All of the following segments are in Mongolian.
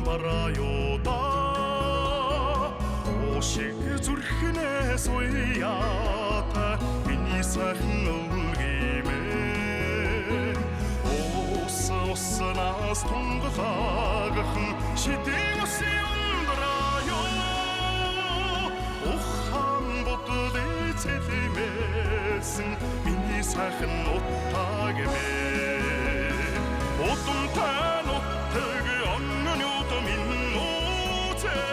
말아요 다 오식 зүрхнээс уяата миний сайхан үлгиймээ уснаас тунгахагахан шидийн усын ундрааё ухан бодол эцэлэмээсэн миний сайхан утаагэмээ удамтай нутаг оннон юута минь нууцээ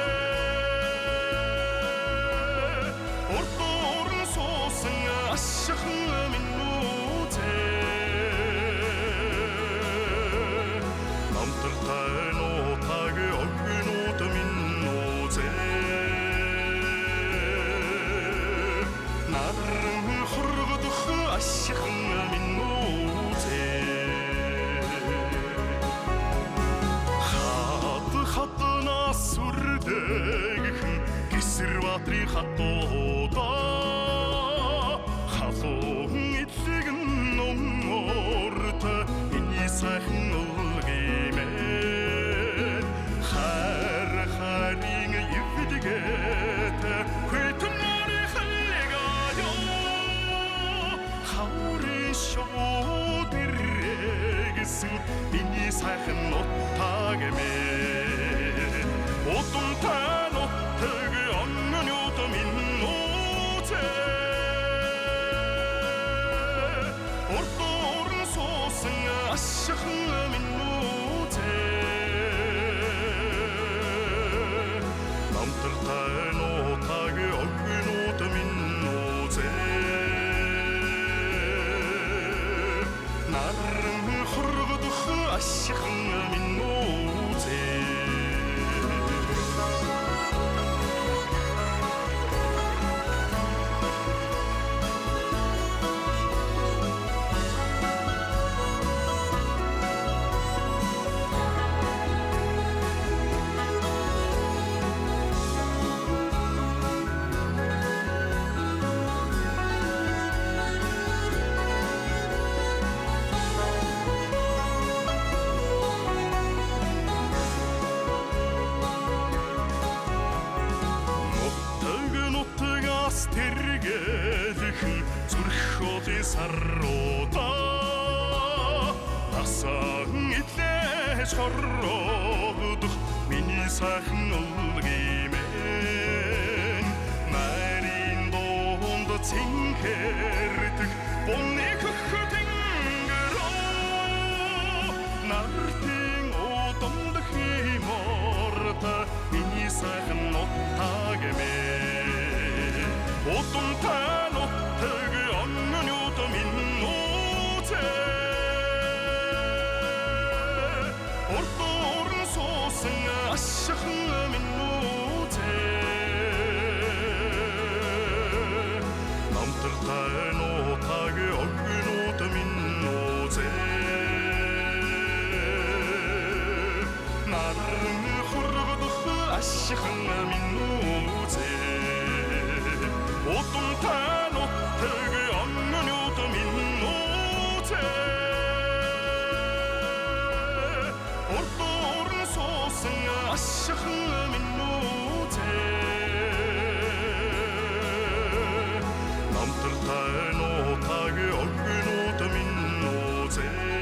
ордорн суусан ашихан минь нууцээ намтартай нутаг оннон минь нууцээ наран хоргодох ашихан минь нууцээ хатнаас сүрдэгхэн гисэр баатрын хатуудаа халуун эдлэгэн номорт миний сайхан үлгиймээ харин ивдэгэт хэтмори халгаё хаурын шуудэрэгсэн миний сайхан утаагэмээ удамтай нутаг оннон юута минь нууцээ ордорн суусан ашихан минь нууцээ намтартай нутаг оннон юута минь нууцээ наран хоргодох ашихан минь нууцээ тэргэлхэн зүрхөөдөө саруудаа насаан идлээж хоррогдох миний сайхан үлгиймээ нарийн доонд цэнхэрдэг буныг хөтөнгөрөө нартын удамд химорта миний сайхан утаагэмээ удамтай нутаг оннон юута минь нууцээ ордорн суусан ашихан минь нууцээ намтартай нутаг оннон юута минь нууцээ наран хоргодох ашихан минь нууцээ удамтай нутаг оннон юута минь нууцээ ордорн суусан ашихан минь нууцээ намтартай нутаг оннон юута минь нууцээ